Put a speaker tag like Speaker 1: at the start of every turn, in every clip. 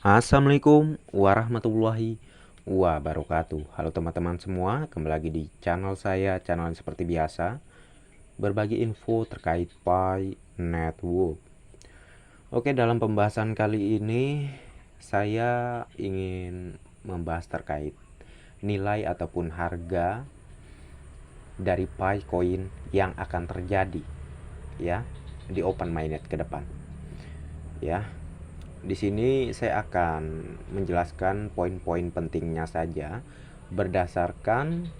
Speaker 1: Assalamualaikum warahmatullahi wabarakatuh. Halo teman-teman semua, kembali lagi di channel saya. Channel yang seperti biasa berbagi info terkait Pi Network. Oke, dalam pembahasan kali ini saya ingin membahas terkait nilai ataupun harga dari Pi Coin yang akan terjadi ya di open mainnet ke depan. Ya, di sini saya akan menjelaskan poin-poin pentingnya saja berdasarkan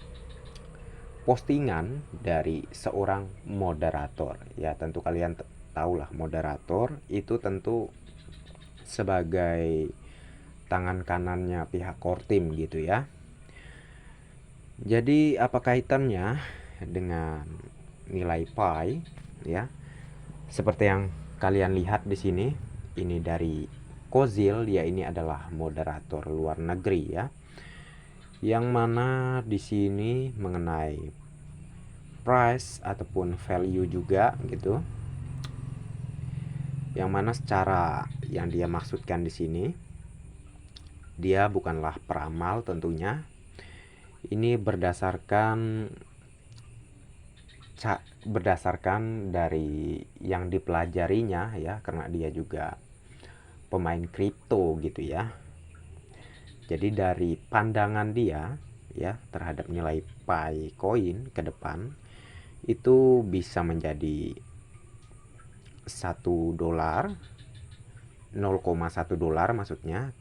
Speaker 1: postingan dari seorang moderator. Ya, tentu kalian tahulah moderator itu tentu sebagai tangan kanannya pihak core team gitu ya. Jadi apa kaitannya dengan nilai pi ya? Seperti yang kalian lihat di sini, ini dari Kozil, dia ini adalah moderator luar negeri ya. Yang mana di sini mengenai price ataupun value juga gitu. Yang mana secara yang dia maksudkan di sini, dia bukanlah peramal tentunya. Ini berdasarkan dari yang dipelajarinya ya, karena dia juga pemain kripto gitu ya. Jadi dari pandangan dia ya terhadap nilai Pi Coin ke depan itu bisa menjadi 1 dolar, 0,1 dolar maksudnya,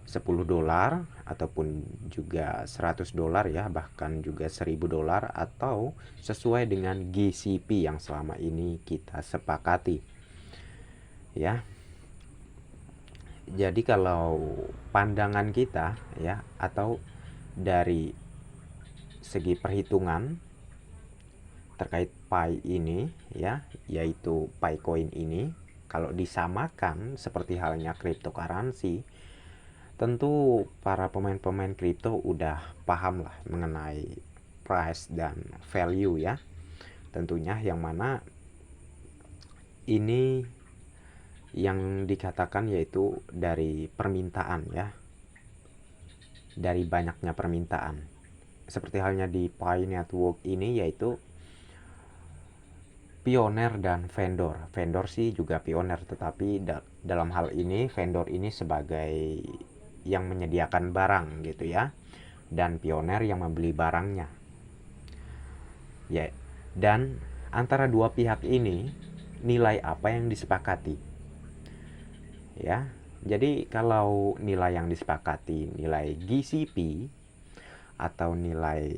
Speaker 1: 10 dolar ataupun juga 100 dolar ya, bahkan juga 1000 dolar, atau sesuai dengan GCP yang selama ini kita sepakati ya. Jadi kalau pandangan kita ya, atau dari segi perhitungan terkait Pi ini ya, yaitu Pi Coin ini, kalau disamakan seperti halnya cryptocurrency, tentu para pemain-pemain kripto udah paham lah mengenai price dan value ya. Tentunya yang mana ini yang dikatakan yaitu dari permintaan ya, dari banyaknya permintaan. Seperti halnya di Pi Network ini, yaitu pioner dan vendor. Vendor sih juga pioner, tetapi dalam hal ini vendor ini sebagai yang menyediakan barang gitu ya, dan pioner yang membeli barangnya ya. Dan antara dua pihak ini nilai apa yang disepakati ya. Jadi kalau nilai yang disepakati nilai GCP atau nilai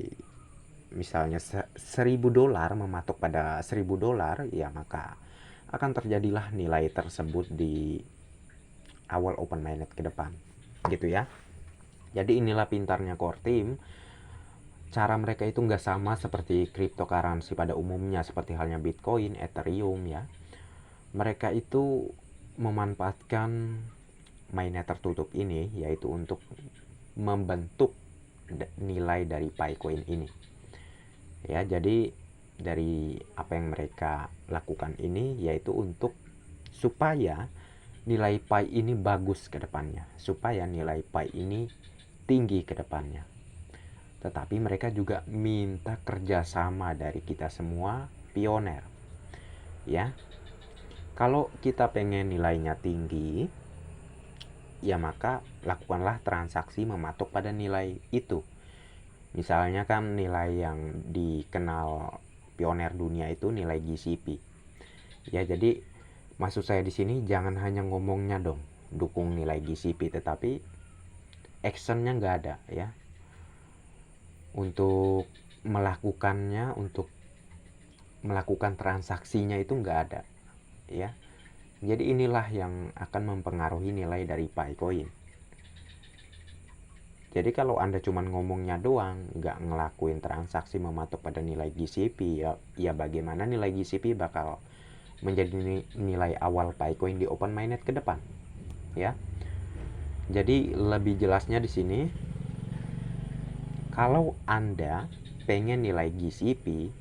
Speaker 1: misalnya 1000 dolar, mematok pada 1000 dolar ya, maka akan terjadilah nilai tersebut di awal open mainnet ke depan gitu ya. Jadi inilah pintarnya core team. Cara mereka itu nggak sama seperti cryptocurrency pada umumnya, seperti halnya Bitcoin, Ethereum ya. Mereka itu memanfaatkan mainnet tertutup ini, yaitu untuk membentuk nilai dari Pi Coin ini ya. Jadi dari apa yang mereka lakukan ini yaitu untuk supaya nilai Pi ini bagus ke depannya, supaya nilai Pi ini tinggi ke depannya. Tetapi mereka juga minta kerjasama dari kita semua pioner ya. Kalau kita pengen nilainya tinggi ya, maka lakukanlah transaksi mematok pada nilai itu. Misalnya kan nilai yang dikenal pioner dunia itu nilai GCP ya. Jadi maksud saya di sini jangan hanya ngomongnya dong dukung nilai GCP, tetapi actionnya nggak ada ya, untuk melakukannya, untuk melakukan transaksinya itu nggak ada ya. Jadi inilah yang akan mempengaruhi nilai dari Pi Coin. Jadi kalau Anda cuma ngomongnya doang, nggak ngelakuin transaksi mematok pada nilai GCP ya bagaimana nilai GCP bakal menjadi nilai awal Pi Coin di open mainnet ke depan ya. Jadi lebih jelasnya di sini, kalau Anda pengen nilai GCP,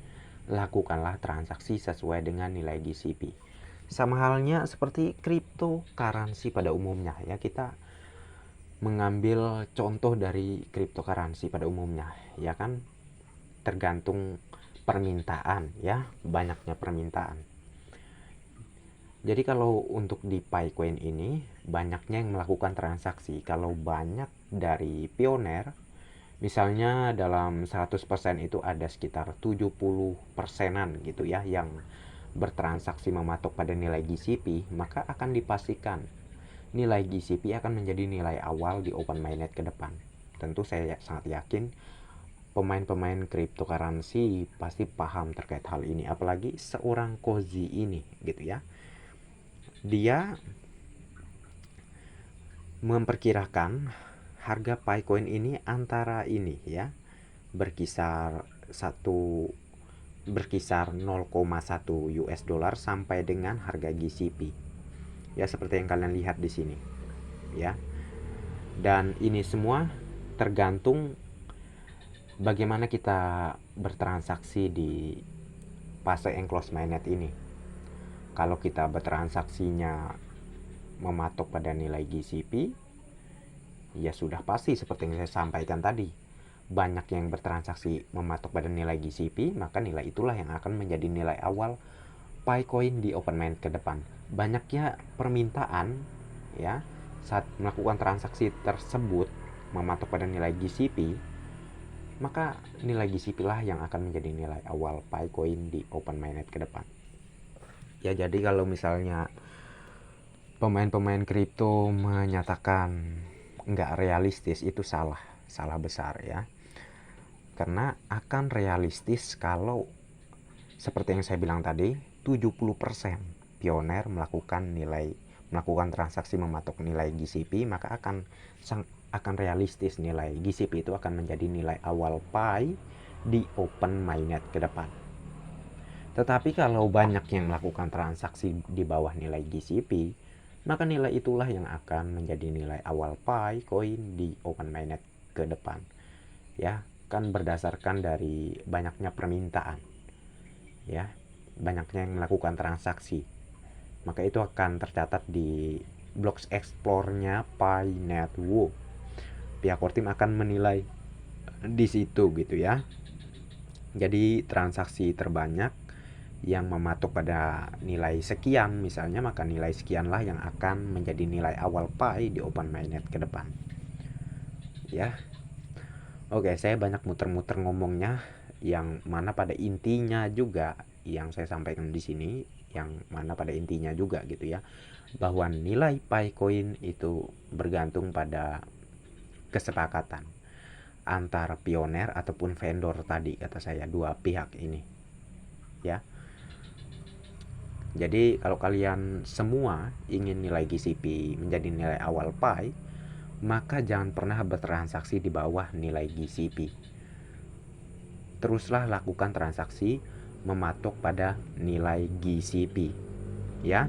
Speaker 1: lakukanlah transaksi sesuai dengan nilai GCP. Sama halnya seperti cryptocurrency pada umumnya ya, kita mengambil contoh dari cryptocurrency pada umumnya ya kan, tergantung permintaan ya, banyaknya permintaan. Jadi kalau untuk di PiCoin ini banyaknya yang melakukan transaksi. Kalau banyak dari pioner, misalnya dalam 100% itu ada sekitar 70%-an gitu ya yang bertransaksi mematok pada nilai GCP, maka akan dipastikan nilai GCP akan menjadi nilai awal di open mainnet ke depan. Tentu saya sangat yakin pemain-pemain cryptocurrency pasti paham terkait hal ini, apalagi seorang Cozy ini gitu ya. Dia memperkirakan harga PiCoin ini antara ini ya, berkisar 0,1 US dollar sampai dengan harga GCP. Ya seperti yang kalian lihat di sini. Ya. Dan ini semua tergantung bagaimana kita bertransaksi di fase enclosed mainnet ini. Kalau kita bertransaksinya mematok pada nilai GCP, ya sudah pasti seperti yang saya sampaikan tadi. Banyak yang bertransaksi mematok pada nilai GCP, maka nilai itulah yang akan menjadi nilai awal PiCoin di open mainnet ke depan. Banyaknya permintaan ya saat melakukan transaksi tersebut mematok pada nilai GCP, maka nilai GCP lah yang akan menjadi nilai awal PiCoin di open mainnet ke depan. Ya jadi kalau misalnya pemain-pemain kripto menyatakan nggak realistis, itu salah besar ya. Karena akan realistis kalau seperti yang saya bilang tadi, 70% pioner melakukan transaksi mematok nilai GCP, maka akan realistis nilai GCP itu akan menjadi nilai awal Pi di open mainnet ke depan. Tetapi kalau banyak yang melakukan transaksi di bawah nilai GCP, maka nilai itulah yang akan menjadi nilai awal PiCoin di open mainnet ke depan. Ya, kan berdasarkan dari banyaknya permintaan. Ya, banyaknya yang melakukan transaksi. Maka itu akan tercatat di Blocks Explorer-nya Pi Network. Pihak core team akan menilai di situ gitu ya. Jadi transaksi terbanyak yang mematok pada nilai sekian misalnya, maka nilai sekianlah yang akan menjadi nilai awal Pi di open mainnet ke depan. Ya. Oke, saya banyak muter-muter ngomongnya, yang mana pada intinya juga yang saya sampaikan di sini, yang mana pada intinya juga gitu ya, bahwa nilai PiCoin itu bergantung pada kesepakatan antara pioner ataupun vendor tadi, kata saya, dua pihak ini. Ya. Jadi kalau kalian semua ingin nilai GCP menjadi nilai awal Pi, maka jangan pernah bertransaksi di bawah nilai GCP. Teruslah lakukan transaksi mematok pada nilai GCP. Ya.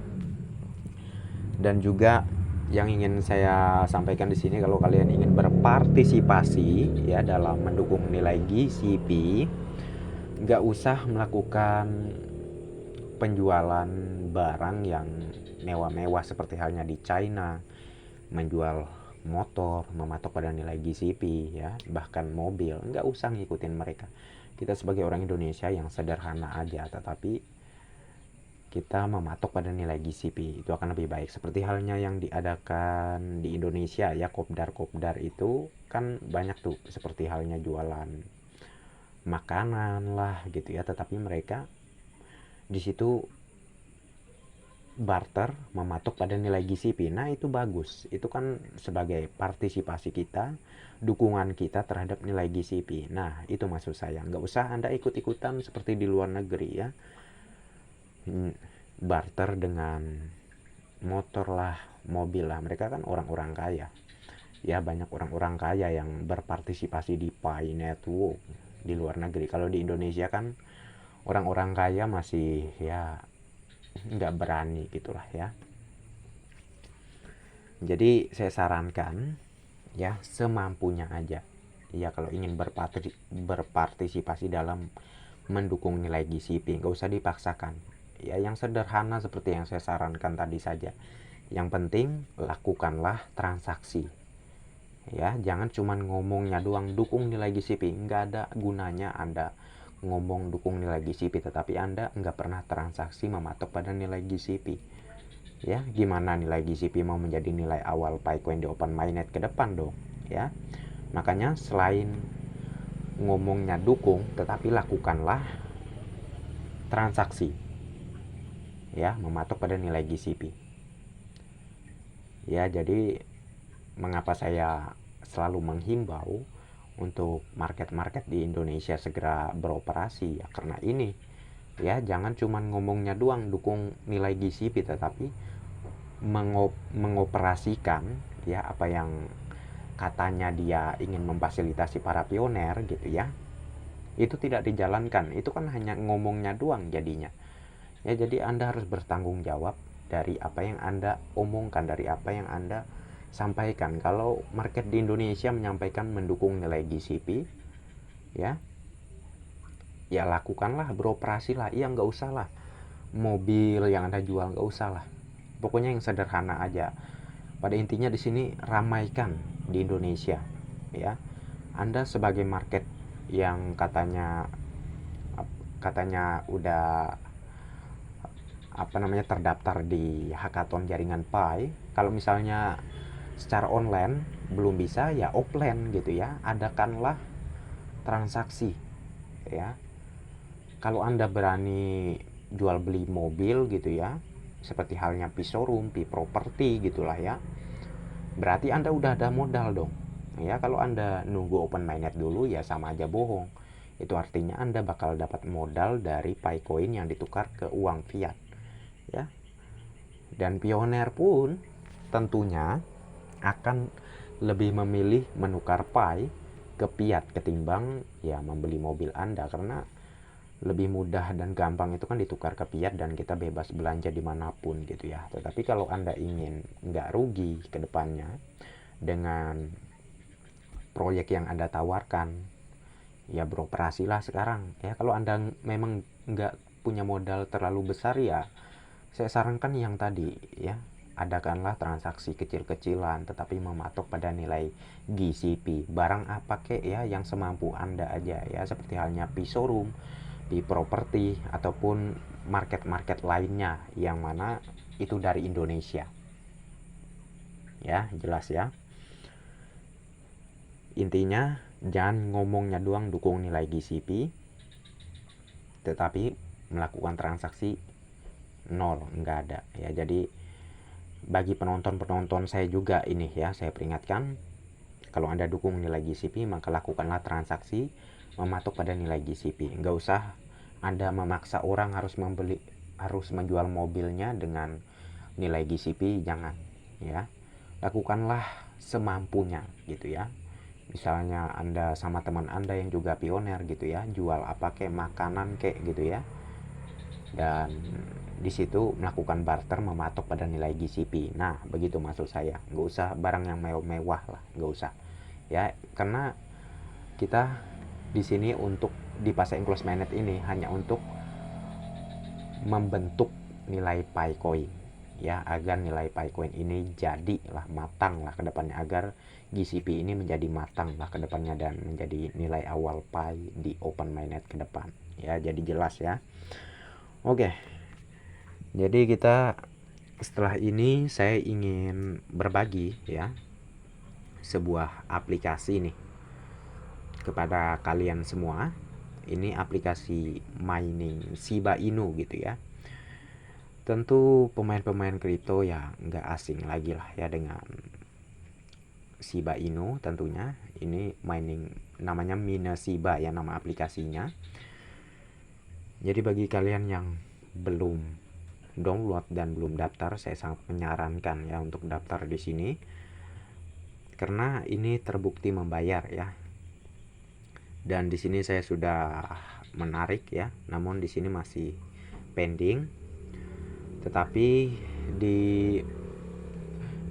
Speaker 1: Dan juga yang ingin saya sampaikan di sini, kalau kalian ingin berpartisipasi ya dalam mendukung nilai GCP, nggak usah melakukan penjualan barang yang mewah-mewah seperti halnya di China, menjual motor mematok pada nilai GCP ya, bahkan mobil. Nggak usah ngikutin mereka. Kita sebagai orang Indonesia yang sederhana aja, tetapi kita mematok pada nilai GCP, itu akan lebih baik. Seperti halnya yang diadakan di Indonesia ya, kopdar itu kan banyak tuh, seperti halnya jualan makanan lah gitu ya, tetapi mereka di situ barter mematok pada nilai GCP. Nah itu bagus, itu kan sebagai partisipasi kita, dukungan kita terhadap nilai GCP. Nah itu maksud saya, nggak usah Anda ikut-ikutan seperti di luar negeri ya, barter dengan motor lah, mobil lah. Mereka kan orang-orang kaya ya, banyak orang-orang kaya yang berpartisipasi di Pi Network di luar negeri. Kalau di Indonesia kan orang-orang kaya masih ya nggak berani gitulah ya. Jadi saya sarankan ya semampunya aja ya, kalau ingin berpartisipasi dalam mendukung nilai GCP, nggak usah dipaksakan Ya, yang sederhana seperti yang saya sarankan tadi saja. Yang penting lakukanlah transaksi. Ya, jangan cuman ngomongnya doang dukung nilai GCP. Nggak ada gunanya Anda ngomong dukung nilai GCP tetapi Anda nggak pernah transaksi mematok pada nilai GCP. Ya, gimana nilai GCP mau menjadi nilai awal Picoin di open mainnet ke depan dong, ya. Makanya selain ngomongnya dukung, tetapi lakukanlah transaksi, ya, mematok pada nilai GCP. Ya, jadi mengapa saya selalu menghimbau untuk market-market di Indonesia segera beroperasi, ya karena ini. Ya, jangan cuman ngomongnya doang dukung nilai GCP tetapi mengoperasikan ya apa yang katanya dia ingin memfasilitasi para pioner gitu ya. Itu tidak dijalankan. Itu kan hanya ngomongnya doang jadinya. Ya, jadi Anda harus bertanggung jawab dari apa yang Anda omongkan, dari apa yang Anda sampaikan. Kalau market di Indonesia menyampaikan mendukung nilai GCP, ya, ya lakukanlah, beroperasilah. Iya, nggak usah lah mobil yang Anda jual, nggak usah lah. Pokoknya yang sederhana aja. Pada intinya di sini ramaikan di Indonesia, ya. Anda sebagai market yang katanya udah terdaftar di hackathon jaringan Pi, kalau misalnya secara online belum bisa, ya offline gitu ya, adakanlah transaksi, ya. Kalau Anda berani jual beli mobil gitu ya, seperti halnya Pi Showroom, Pi Property gitulah ya, berarti Anda udah ada modal dong. Ya, kalau Anda nunggu open mainnet dulu ya sama aja bohong. Itu artinya Anda bakal dapat modal dari Picoin yang ditukar ke uang fiat. Ya. Dan pioner pun tentunya akan lebih memilih menukar Pi ke fiat ketimbang ya membeli mobil Anda, karena lebih mudah dan gampang itu kan ditukar ke fiat dan kita bebas belanja dimanapun gitu ya. Tetapi kalau Anda ingin nggak rugi ke depannya dengan proyek yang Anda tawarkan, ya beroperasilah sekarang. Ya, kalau Anda memang nggak punya modal terlalu besar, ya saya sarankan yang tadi ya, adakanlah transaksi kecil-kecilan tetapi mematok pada nilai GCP. Barang apa kek ya yang semampu Anda aja ya, seperti halnya Pi Showroom, Pi Property ataupun market-market lainnya yang mana itu dari Indonesia. Ya, jelas ya. Intinya jangan ngomongnya doang dukung nilai GCP tetapi melakukan transaksi nol, nggak ada ya. Jadi bagi penonton-penonton saya juga ini ya, saya peringatkan, kalau Anda dukung nilai GCP maka lakukanlah transaksi mematok pada nilai GCP. Nggak usah Anda memaksa orang harus menjual mobilnya dengan nilai GCP, jangan ya. Lakukanlah semampunya gitu ya. Misalnya Anda sama teman Anda yang juga pioner gitu ya, jual apa kek, makanan kek gitu ya, dan di situ melakukan barter mematok pada nilai GCP. Nah, begitu maksud saya. Nggak usah barang yang mewah lah, nggak usah. Ya, karena kita di sini untuk di pasar close mainnet ini hanya untuk membentuk nilai Picoin ya, agar nilai Picoin ini jadilah matang lah ke depannya, agar GCP ini menjadi matang lah ke depannya dan menjadi nilai awal Pi di open mainnet ke depan. Ya, jadi jelas ya. Oke. Jadi kita setelah ini saya ingin berbagi ya sebuah aplikasi nih kepada kalian semua. Ini aplikasi mining Shiba Inu gitu ya. Tentu pemain-pemain kripto ya nggak asing lagi lah ya dengan Shiba Inu tentunya. Ini mining namanya Mina Shiba ya nama aplikasinya. Jadi bagi kalian yang belum download dan belum daftar, saya sangat menyarankan ya untuk daftar di sini karena ini terbukti membayar ya. Dan di sini saya sudah menarik ya, namun di sini masih pending. Tetapi di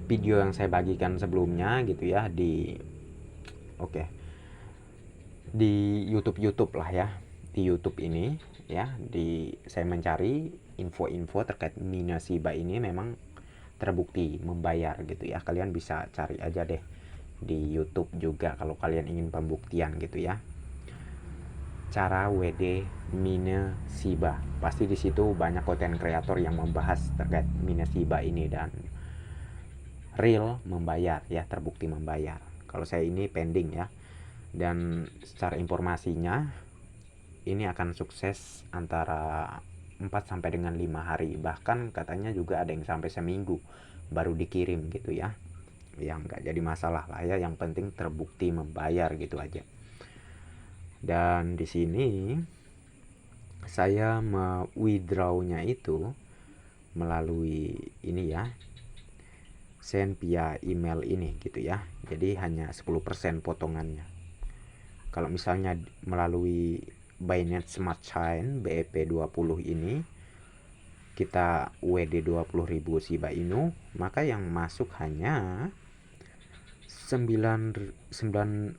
Speaker 1: video yang saya bagikan sebelumnya gitu ya di di YouTube lah ya, di YouTube ini ya, saya mencari info-info terkait Mina Shiba ini memang terbukti membayar gitu ya. Kalian bisa cari aja deh di YouTube juga kalau kalian ingin pembuktian gitu ya. Cara WD Mina Shiba. Pasti di situ banyak konten kreator yang membahas terkait Mina Shiba ini dan real membayar ya, terbukti membayar. Kalau saya ini pending ya. Dan secara informasinya ini akan sukses antara 4 sampai dengan 5 hari. Bahkan katanya juga ada yang sampai seminggu baru dikirim gitu ya. Yang nggak jadi masalah lah ya, yang penting terbukti membayar gitu aja. Dan di sini saya withdraw-nya itu melalui ini ya, send via email ini gitu ya. Jadi hanya 10% potongannya. Kalau misalnya melalui Binance Smart Chain BEP20 ini kita WD 20.000 Shiba Inu, maka yang masuk hanya 9.415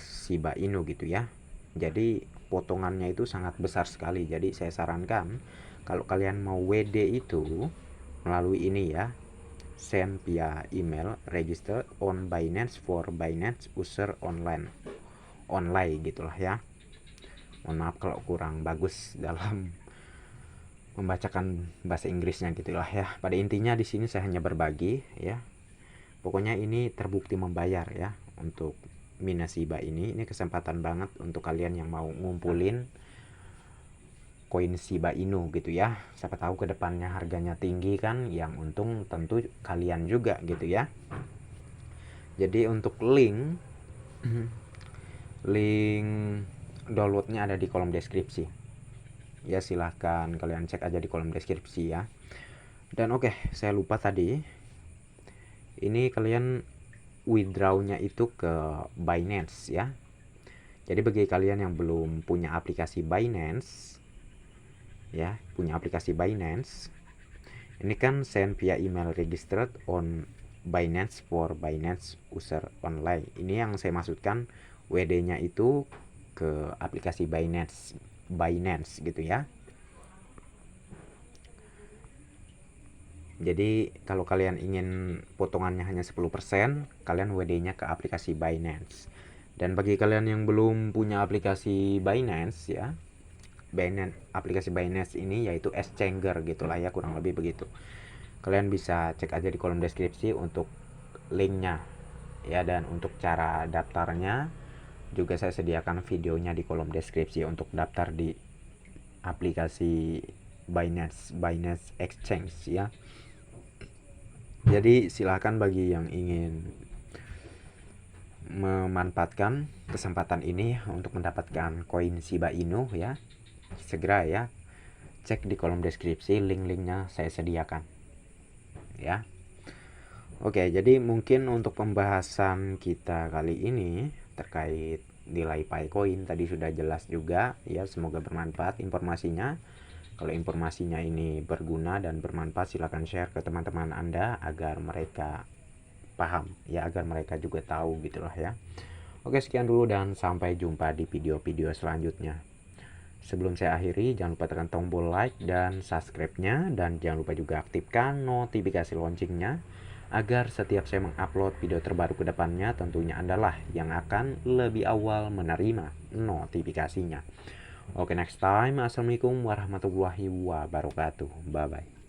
Speaker 1: Shiba Inu gitu ya. Jadi potongannya itu sangat besar sekali. Jadi saya sarankan kalau kalian mau WD itu melalui ini ya, send via email, register on Binance for Binance user online gitulah ya. Mohon maaf kalau kurang bagus dalam membacakan bahasa Inggrisnya gitulah ya. Pada intinya di sini saya hanya berbagi ya. Pokoknya ini terbukti membayar ya untuk Mina Shiba ini. Ini kesempatan banget untuk kalian yang mau ngumpulin koin Shiba Inu gitu ya. Siapa tahu kedepannya harganya tinggi kan, yang untung tentu kalian juga gitu ya. Jadi untuk link downloadnya ada di kolom deskripsi ya, silahkan kalian cek aja di kolom deskripsi ya. Dan oke, saya lupa tadi, ini kalian withdrawnya itu ke Binance ya. Jadi bagi kalian yang belum punya aplikasi Binance ya, ini kan send via email registered on Binance for Binance user online. Ini yang saya maksudkan, WD-nya itu ke aplikasi Binance gitu ya. Jadi kalau kalian ingin potongannya hanya 10%, kalian WD-nya ke aplikasi Binance. Dan bagi kalian yang belum punya aplikasi Binance ya, aplikasi Binance ini yaitu exchanger gitulah ya, kurang lebih begitu. Kalian bisa cek aja di kolom deskripsi untuk linknya ya. Dan untuk cara daftarnya juga saya sediakan videonya di kolom deskripsi untuk daftar di aplikasi Binance Exchange ya. Jadi silahkan bagi yang ingin memanfaatkan kesempatan ini untuk mendapatkan koin Shiba Inu ya, segera ya cek di kolom deskripsi, link-linknya saya sediakan ya. Oke, jadi mungkin untuk pembahasan kita kali ini terkait nilai Picoin tadi sudah jelas juga ya. Semoga bermanfaat informasinya. Kalau informasinya ini berguna dan bermanfaat, silahkan share ke teman-teman Anda agar mereka paham ya, agar mereka juga tahu gitulah ya. Oke, sekian dulu dan sampai jumpa di video-video selanjutnya. Sebelum saya akhiri, jangan lupa tekan tombol like dan subscribe-nya, dan jangan lupa juga aktifkan notifikasi loncengnya agar setiap saya mengupload video terbaru ke depannya, tentunya Anda lah yang akan lebih awal menerima notifikasinya. Oke, next time. Assalamualaikum warahmatullahi wabarakatuh. Bye bye.